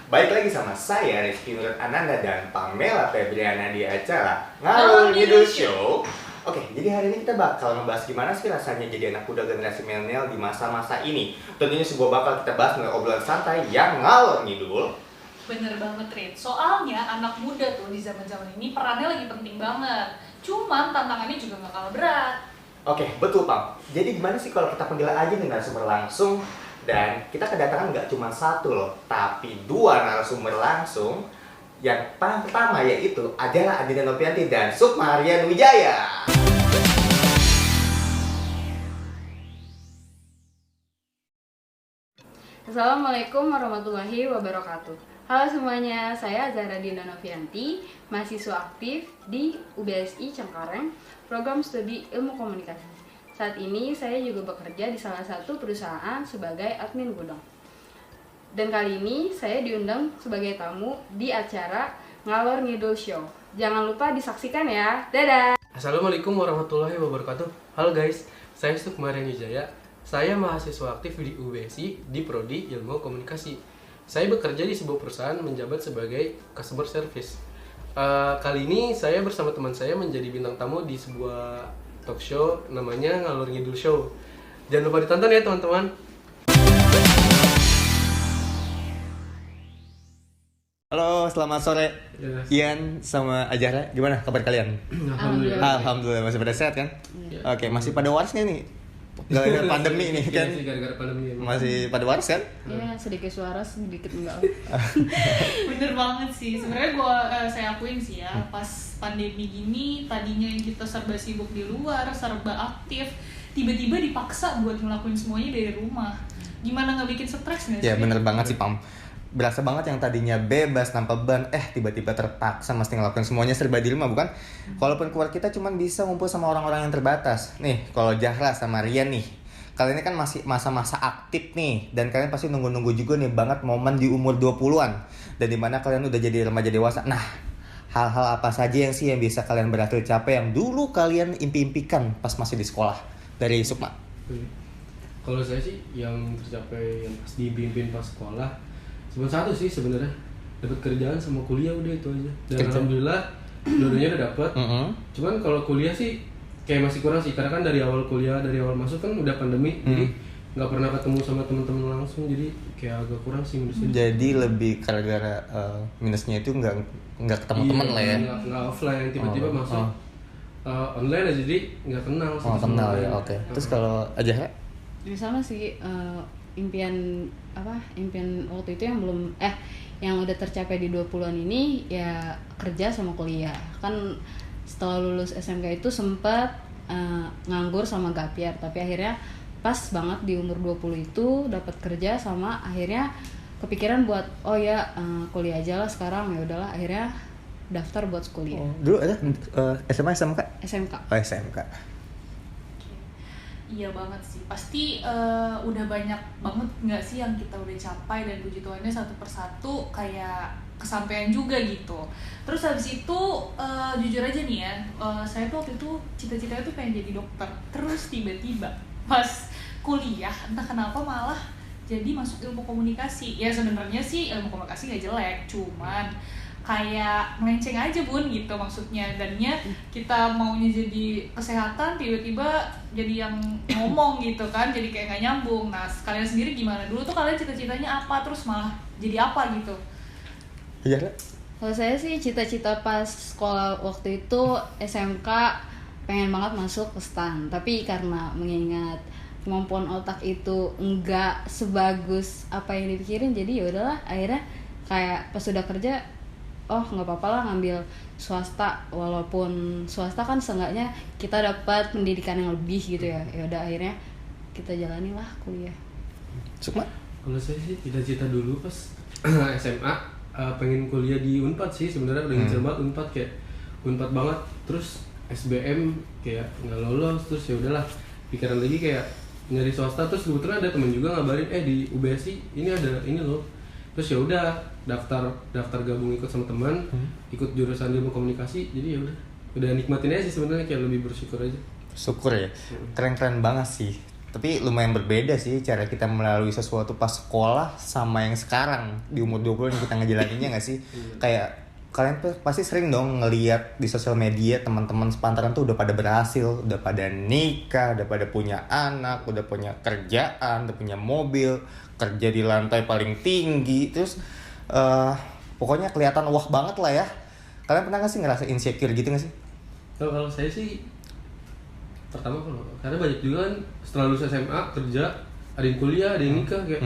Balik lagi sama saya Rizky Nurut Ananda dan Pamela Febriana di acara Ngalor Ngidul Show. Oke, jadi hari ini kita bakal ngebahas gimana sih rasanya jadi anak muda generasi milenial di masa-masa ini. Tentunya sebuah bakal kita bahas melalui obrolan santai yang ngalor ngidul. Bener banget, Rin. Soalnya anak muda tuh di zaman-zaman ini perannya lagi penting banget. Cuman tantangannya juga gak kalah berat. Oke, betul Pam. Jadi gimana sih kalau kita panggil aja dengan narasumber langsung. Dan kita kedatangan nggak cuma satu loh, tapi dua narasumber langsung. Yang pertama yaitu adalah Adinda Novianti dan Sukmarian Wijaya. Assalamualaikum warahmatullahi wabarakatuh. Halo semuanya, saya Zahra Dinda Novianti, mahasiswa aktif di UBSI Cengkareng, program studi ilmu komunikasi. Saat ini saya juga bekerja di salah satu perusahaan sebagai admin gudang. Dan kali ini saya diundang sebagai tamu di acara Ngalor Ngidul Show. Jangan lupa disaksikan ya. Dadah! Assalamualaikum warahmatullahi wabarakatuh. Halo guys, saya Sukmarian Wijaya. Saya mahasiswa aktif di UBSI di Prodi Ilmu Komunikasi. Saya bekerja di sebuah perusahaan menjabat sebagai customer service. Kali ini saya bersama teman saya menjadi bintang tamu di sebuah talk show namanya Ngalor Ngidul Show. Jangan lupa ditonton ya teman-teman. Halo, selamat sore. Yes. Ian sama Ajara, gimana kabar kalian? Alhamdulillah. Alhamdulillah, masih pada sehat kan? Ya. Oke, masih pada waras nggak nih? Gara-gara pandemi nih kan? Iya sih, gara-gara pandemi. Masih pada waras kan? Ya, sedikit suara, sedikit enggak. Bener banget sih. Sebenarnya saya akuin sih ya, pas pandemi gini tadinya kita serba sibuk di luar, serba aktif, tiba-tiba dipaksa buat ngelakuin semuanya dari rumah. Gimana nggak bikin stres nggak sih? Ya bener banget sih Pam. Berasa banget yang tadinya bebas tanpa beban, tiba-tiba terpaksa mesti ngelakuin semuanya serba di rumah, bukan? Kalaupun keluar kita cuma bisa ngumpul sama orang-orang yang terbatas. Nih, kalau Zahra sama Rian nih, kalian ini kan masih masa-masa aktif nih, dan kalian pasti nunggu-nunggu juga nih banget momen di umur 20-an, dan dimana kalian udah jadi remaja dewasa. Nah, hal-hal apa saja yang bisa kalian berhasil capai yang dulu kalian impi-impikan pas masih di sekolah? Dari Sukma. Kalau saya sih yang tercapai yang pas dibimbing pas sekolah cuma satu sih sebenarnya, dapat kerjaan sama kuliah, udah itu aja. Dan alhamdulillah dua-duanya udah dapat. Cuman kalau kuliah sih kayak masih kurang sih, karena kan dari awal kuliah, dari awal masuk kan udah pandemi, jadi nggak pernah ketemu sama teman-teman langsung, jadi kayak agak kurang sih minusnya. Jadi lebih gara-gara minusnya itu nggak ketemu teman lah ya. Nggak offline, tiba-tiba masuk online aja, jadi nggak kenal. Kenal ya, oke. Terus kalau aja Ya sama sih, impian waktu itu yang belum yang udah tercapai di 20-an ini ya kerja sama kuliah. Kan setelah lulus SMK itu sempat nganggur sama gapir, tapi akhirnya pas banget di umur 20 itu dapat kerja, sama akhirnya kepikiran buat kuliah aja lah sekarang. Ya udahlah, akhirnya daftar buat kuliah. Dulu ada SMA SMK? SMK. Oh, SMK. Iya banget sih, pasti udah banyak banget nggak sih yang kita udah capai, dan puji Tuhannya satu persatu kayak kesampaian juga gitu. Terus habis itu jujur aja nih ya, saya tuh waktu itu cita-citanya tuh pengen jadi dokter. Terus tiba-tiba pas kuliah entah kenapa malah jadi masuk ilmu komunikasi. Ya sebenarnya sih ilmu komunikasi nggak jelek, cuman kayak melenceng aja bun gitu maksudnya. Daninya kita maunya jadi kesehatan, tiba-tiba jadi yang ngomong gitu kan, jadi kayak nggak nyambung. Nah kalian sendiri gimana? Dulu tuh kalian cita-citanya apa, terus malah jadi apa gitu? Iya. Kalau saya sih cita-cita pas sekolah waktu itu SMK pengen banget masuk ke STAN, tapi karena mengingat kemampuan otak itu enggak sebagus apa yang dipikirin, jadi ya udahlah, akhirnya kayak pas sudah kerja nggak apa-apa lah ngambil swasta, walaupun swasta kan seenggaknya kita dapat pendidikan yang lebih gitu ya. Ya udah, akhirnya kita jalanilah kuliah. Sukma? Kalau saya sih cita-cita dulu pas SMA pengen kuliah di Unpad sih sebenarnya, udah ngejar banget Unpad, kayak Unpad banget. Terus SBM kayak nggak lolos, terus ya udahlah pikiran lagi kayak nyari swasta. Terus kebetulan ada temen juga ngabarin di UBSI ini ada ini loh. Terus ya udah daftar gabung ikut sama teman, ikut jurusan ilmu komunikasi. Jadi ya udah nikmatin aja sih sebenarnya, kayak lebih bersyukur aja. Syukur ya. Keren-keren banget sih. Tapi lumayan berbeda sih cara kita melalui sesuatu pas sekolah sama yang sekarang di umur 20 yang kita ngejalaninnya nggak sih? Kayak kalian tuh pasti sering dong ngeliat di sosial media teman-teman sepantaran tuh udah pada berhasil, udah pada nikah, udah pada punya anak, udah punya kerjaan, udah punya mobil, kerja di lantai paling tinggi, terus pokoknya kelihatan wah banget lah ya. Kalian pernah nggak sih ngerasa insecure gitu nggak sih? Kalau saya sih pertama karena banyak juga kan setelah lulus SMA kerja, ada yang kuliah, ada yang nikah kayak.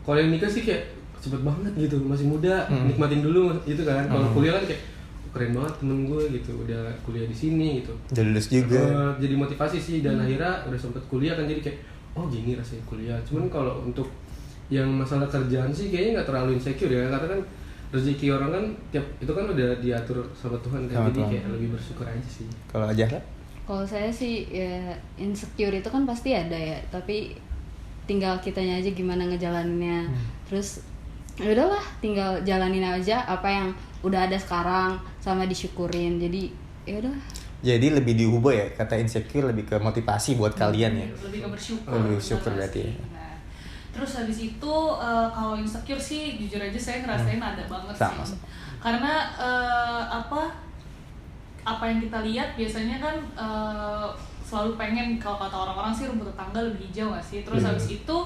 Kalau yang nikah sih kayak cepet banget gitu, masih muda, nikmatin dulu gitu kan. Kalau kuliah kan kayak keren banget temen gue gitu, udah kuliah di sini gitu. Udah lulus juga. Jadi motivasi sih dan akhirnya udah sempet kuliah kan, jadi kayak oh gini rasanya kuliah. Cuman kalau untuk yang masalah kerjaan sih kayaknya nggak terlalu insecure ya, karena kan rezeki orang kan tiap itu kan udah diatur sama Tuhan kan, jadi kayak lebih bersyukur aja sih. Kalau aja Kalau saya sih ya insecure itu kan pasti ada ya, tapi tinggal kitanya aja gimana ngejalaninnya. Terus ya udahlah, tinggal jalanin aja apa yang udah ada sekarang sama disyukurin. Jadi ya udah. Jadi lebih diubah ya, kata insecure lebih ke motivasi buat kalian ya. Lebih ke bersyukur. Lebih bersyukur berarti ya. Nah, terus habis itu kalau insecure sih jujur aja saya ngerasain ada banget Sama. sih. Karena apa yang kita lihat biasanya kan selalu pengen, kalau kata orang-orang sih rumput tetangga lebih hijau nggak sih. Terus habis itu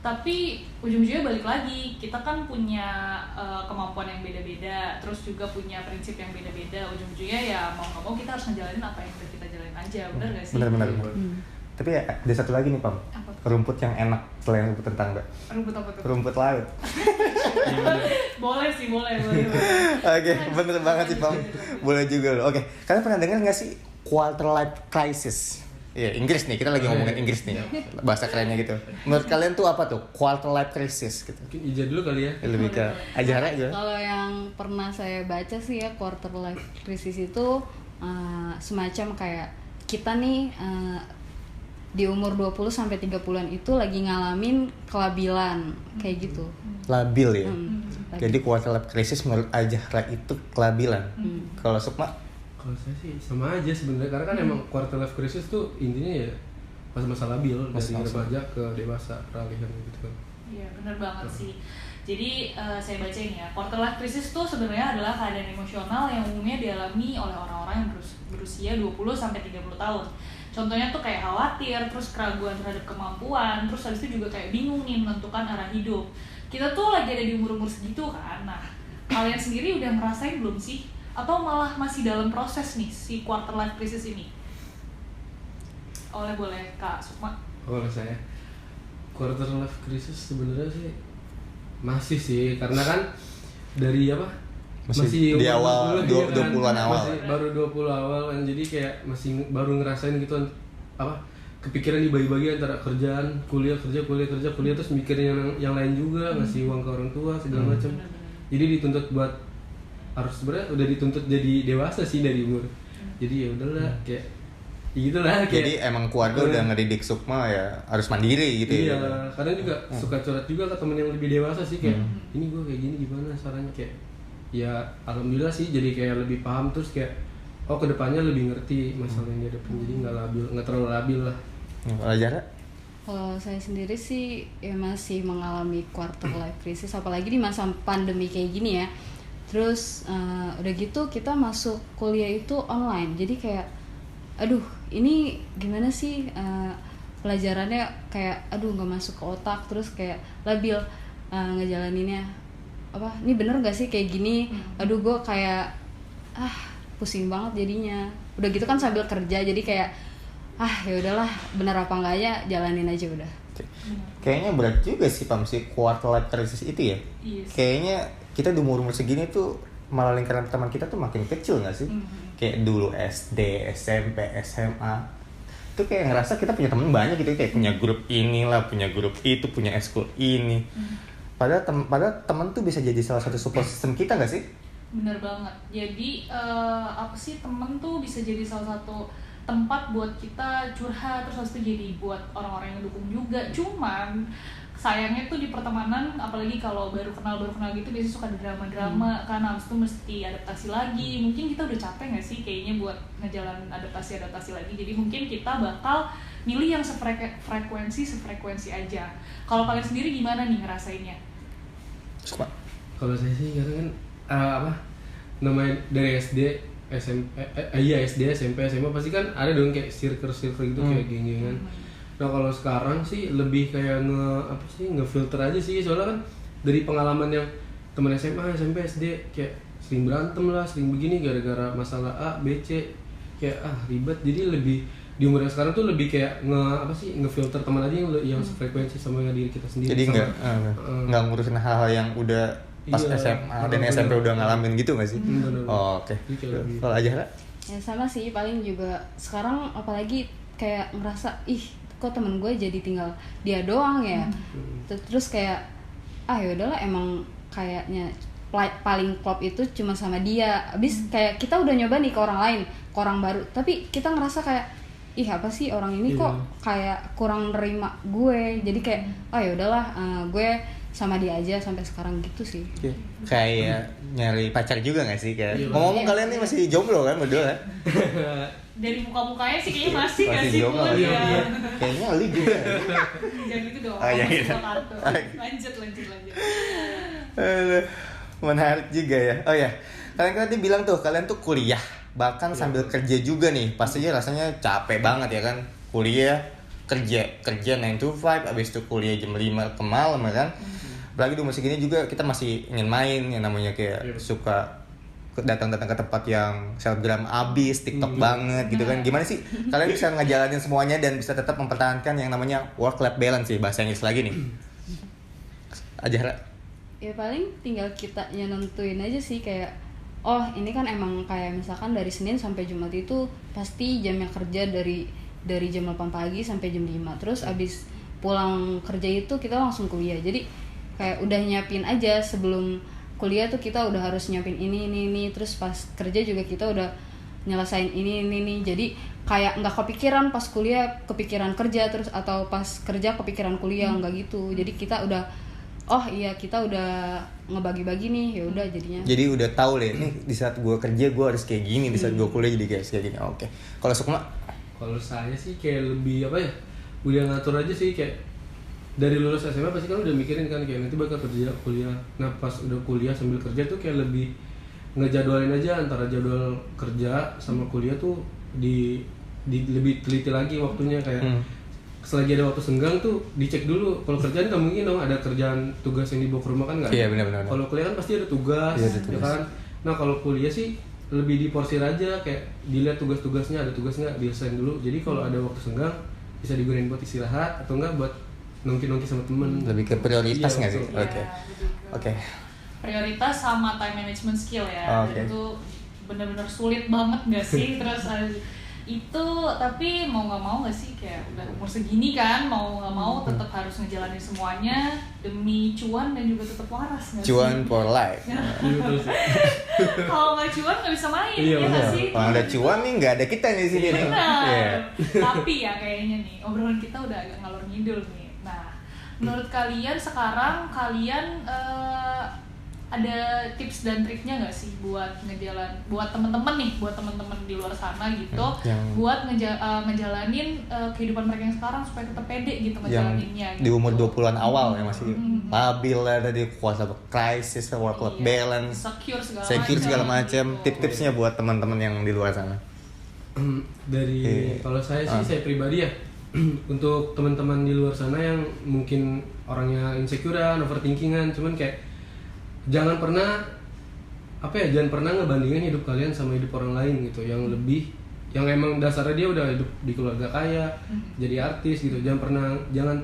tapi ujung-ujungnya balik lagi, kita kan punya kemampuan yang beda-beda, terus juga punya prinsip yang beda-beda. Ujung-ujungnya ya mau nggak mau kita harus ngejalanin apa yang udah kita jalanin aja, bener nggak sih? Bener. Tapi ya, ada satu lagi nih Pam, Apa? rumput yang enak selain rumput tetangga. Rumput apa tuh? Rumput laut. Boleh sih, boleh. Oke, bener banget sih Pam. Boleh juga loh. Oke, kalian pernah dengar nggak sih quarter life crisis? Iya, Inggris nih, kita lagi ngomongin Inggris nih, bahasa kerennya gitu. Menurut kalian tuh apa tuh quarter life crisis gitu? Mungkin Ija dulu kali ya. Lebih ke ajaran gitu. Kalau yang pernah saya baca sih ya, quarter life crisis itu semacam kayak kita nih di umur 20 sampai 30-an itu lagi ngalamin kelabilan kayak gitu. Labil ya. Labil. Jadi quarter life crisis menurut Ajahra itu kelabilan. Kalau Sukma? Kalau saya sih sama aja sebenarnya, karena kan emang quarter life crisis tuh intinya ya masa-masa labil dari remaja ke dewasa, peralihan gitu kan. Iya, benar banget sih. Jadi saya bacain ya, quarter life crisis tuh sebenarnya adalah keadaan emosional yang umumnya dialami oleh orang-orang yang berusia 20 sampai 30 tahun. Contohnya tuh kayak khawatir, terus keraguan terhadap kemampuan, terus habis itu juga kayak bingung nih menentukan arah hidup. Kita tuh lagi ada di umur-umur segitu kan. Nah, kalian sendiri udah ngerasain belum sih? Atau malah masih dalam proses nih si quarter life crisis ini? Boleh Kak Sukma. Kalau saya quarter life crisis sebenarnya sih masih sih, karena kan dari apa? Masih di awal 20-an awal. Masih baru 20 awal kan, jadi kayak masih baru ngerasain gitu apa? Kepikiran dibagi-bagi antara kerjaan, kuliah, terus mikirin yang lain juga, ngasih uang ke orang tua segala macam. Jadi dituntut buat harus sebenarnya udah dituntut jadi dewasa sih dari umur. Jadi ya udahlah kayak gitulah kayak. Jadi emang keluarga udah ngedidik Sukma ya harus mandiri gitu ya. Iya, kadang juga suka curhat juga ke temen yang lebih dewasa sih kayak ini gue kayak gini gimana caranya, kayak ya alhamdulillah sih jadi kayak lebih paham, terus kayak oh kedepannya lebih ngerti masalah yang dia depan, jadi nggak terlalu labil lah. Kalau Jara? Kalau saya sendiri sih ya masih mengalami quarter life crisis, apalagi di masa pandemi kayak gini ya. Terus udah gitu kita masuk kuliah itu online, jadi kayak aduh ini gimana sih pelajarannya, kayak aduh nggak masuk ke otak, terus kayak labil ngejalaninnya. Apa ini bener gak sih kayak gini, aduh gue kayak pusing banget jadinya. Udah gitu kan sambil kerja, jadi kayak ya udahlah, bener apa enggaknya jalanin aja udah. Kayaknya berat juga sih Pam si quarter life crisis itu ya. Yes. Kayaknya kita di umur segini tuh malah lingkaran teman kita tuh makin kecil nggak sih? Kayak dulu SD, SMP, SMA itu kayak ngerasa kita punya teman banyak gitu, kayak punya grup inilah, punya grup itu, punya eskul ini. Padahal teman tuh bisa jadi salah satu support system kita nggak sih? Bener banget. Jadi apa sih, temen tuh bisa jadi salah satu tempat buat kita curhat, terus habis itu jadi buat orang-orang yang mendukung juga. Cuman sayangnya tuh di pertemanan, apalagi kalau baru kenal gitu biasanya suka ada drama-drama kan, habis itu mesti adaptasi lagi. Mungkin kita udah capek nggak sih kayaknya buat ngejalanin adaptasi lagi, jadi mungkin kita bakal milih yang sefrekuensi aja. Kalau kalian sendiri gimana nih ngerasainnya? Kalau saya sih kadang kan namanya dari SD, SD, SMP, SMA pasti kan ada dong kayak circle gitu, kayak geng-gengan. Nah kalau sekarang sih lebih kayak ngefilter aja sih, soalnya kan dari pengalaman yang teman SMA, SMP, SD kayak sering berantem lah, sering begini gara-gara masalah A, B, C, kayak ribet. Jadi lebih di umur yang sekarang tuh lebih kayak ngefilter teman aja yang sefrekuensi sama diri kita sendiri. Jadi nggak ngurusin hal-hal yang udah pas SMA dan SMP udah ngalamin gitu nggak sih? Oke. Kalau aja lah? Ya sama sih, paling juga sekarang apalagi kayak ngerasa kok temen gue jadi tinggal dia doang ya. Terus kayak ya udahlah, emang kayaknya paling klop itu cuma sama dia. Abis kayak kita udah nyoba nih ke orang lain, ke orang baru, tapi kita ngerasa kayak apa sih orang ini kok kayak kurang nerima gue. Jadi kayak ya udahlah, gue sama dia aja sampai sekarang gitu sih. Kayak nyari pacar juga nggak sih? Kayak ngomong kalian nih masih jomblo kan berdua kan? Dari muka-mukanya sih kayaknya masih nggak sih jomblo. ya? Kayaknya li juga. Jangan gitu dong. Gitu. Lanjut. Menarik juga ya. Oh ya, kalian kan tadi bilang tuh kalian tuh kuliah, bahkan sambil kerja juga nih. Pastinya rasanya capek banget ya kan? Kuliah, kerja 9 to 5, abis itu kuliah jam 5 ke malam ya kan? Apalagi di umur segini juga kita masih ingin main, yang namanya kayak suka datang ke tempat yang selebgram abis, TikTok banget gitu kan. Gimana sih kalian bisa ngejalanin semuanya dan bisa tetap mempertahankan yang namanya work-life balance sih, bahasa Inggris lagi nih. Aja Ya paling tinggal kita nentuin aja sih, kayak ini kan emang kayak misalkan dari Senin sampai Jumat itu pasti jamnya kerja dari jam 8 pagi sampai jam 5. Terus abis pulang kerja itu kita langsung kuliah. Jadi kayak udah nyiapin aja sebelum kuliah tuh kita udah harus nyiapin ini. Terus pas kerja juga kita udah nyelesain ini. Jadi kayak nggak kepikiran pas kuliah kepikiran kerja, terus atau pas kerja kepikiran kuliah, nggak gitu. Jadi kita udah kita udah ngebagi-bagi nih, ya udah jadinya. Jadi udah tahu deh, nih di saat gue kerja gue harus kayak gini, di saat gue kuliah jadi kayak gini. Oke. Kalau Sukma? Kalau saya sih kayak lebih udah ngatur aja sih, kayak dari lulus SMA pasti kan udah mikirin kan kayak nanti bakal kerja, kuliah. Nah pas udah kuliah sambil kerja tuh kayak lebih ngejadwalin aja antara jadwal kerja sama kuliah tuh di lebih teliti lagi waktunya, kayak selagi ada waktu senggang tuh dicek dulu. Kalau kerjaan nggak mungkin dong ada kerjaan tugas yang dibawa ke rumah kan nggak? Iya benar. Kalau kuliah kan pasti ada tugas, ya kan. Nah kalau kuliah sih lebih diporsir aja, kayak dilihat tugas-tugasnya, ada tugas nggak diselesaikan dulu. Jadi kalau ada waktu senggang bisa digunain buat istirahat atau enggak buat nongki sama temen. Lebih ke prioritas nggak sih? Oke. Prioritas sama time management skill ya. Itu benar-benar sulit banget nggak sih? Terus itu tapi mau nggak mau nggak sih, kayak udah umur segini kan, mau nggak mau tetap harus ngejalanin semuanya demi cuan dan juga tetap waras nggak sih? Cuan for life. Kalau nggak cuan nggak bisa main, ya nggak sih? Kalau ada cuan nih nggak ada kita nih sini. Tapi ya kayaknya nih obrolan kita udah agak ngalor ngidul nih. Nah, menurut kalian sekarang ada tips dan triknya nggak sih buat teman-teman di luar sana gitu, buat ngejalanin kehidupan mereka yang sekarang supaya tetap pede gitu ngejalaninnya gitu. Di umur 20-an awal ya masih labil lah, tadi kuasa krisis, work-life balance, secure segala macam. Tips-tipsnya buat teman-teman yang di luar sana. Dari kalau saya sih, saya pribadi ya, untuk teman-teman di luar sana yang mungkin orangnya insecurean, overthinkingan, cuman kayak jangan pernah ngebandingin hidup kalian sama hidup orang lain gitu, yang emang dasarnya dia udah hidup di keluarga kaya, jadi artis gitu. Jangan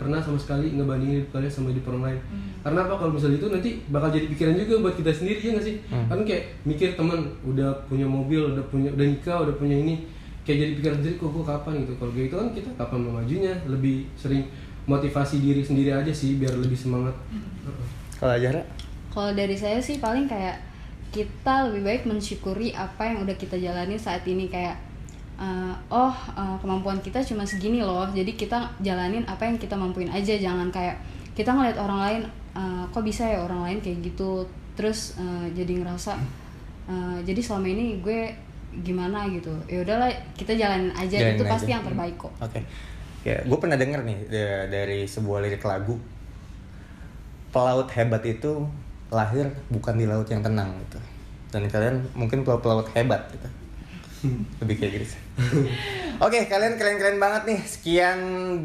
pernah sama sekali ngebandingin hidup kalian sama hidup orang lain. Karena apa? Kalau misalnya itu nanti bakal jadi pikiran juga buat kita sendiri, ya nggak sih? Kan kayak mikir teman udah punya mobil, udah nikah, udah punya ini, kayak jadi pikiran sendiri, kok gue kapan gitu. Kalau gitu kan kita kapan mau majunya, lebih sering motivasi diri sendiri aja sih biar lebih semangat. Kalau Aja? Kalau dari saya sih paling kayak kita lebih baik mensyukuri apa yang udah kita jalani saat ini. Kayak kemampuan kita cuma segini loh, jadi kita jalanin apa yang kita mampuin aja, jangan kayak kita ngeliat orang lain kok bisa ya orang lain kayak gitu, terus jadi ngerasa jadi selama ini gue gimana gitu. Ya udahlah kita jalanin aja, itu pasti yang terbaik kok. Oke. Ya, gue pernah denger nih dari sebuah lirik lagu, pelaut hebat itu lahir bukan di laut yang tenang gitu. Dan kalian mungkin pelaut hebat gitu. Lebih kayak gitu. Oke, kalian keren-keren banget nih. Sekian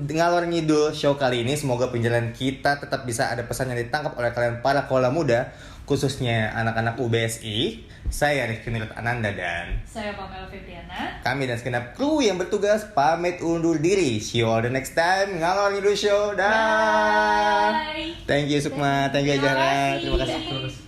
ngalor ngidul show kali ini. Semoga penjelasan kita tetap bisa ada pesan yang ditangkap oleh kalian para koala muda, khususnya anak-anak UBSI. Saya Rifki Nurut Ananda dan saya Pamela Febriana. kami dan segenap kru yang bertugas pamit undur diri. See you all the next time. Ngalor ngidul show. Dah. Bye. Thank you Sukma, thank you Terima Jara. kasih. Terima kasih. Terima kasih.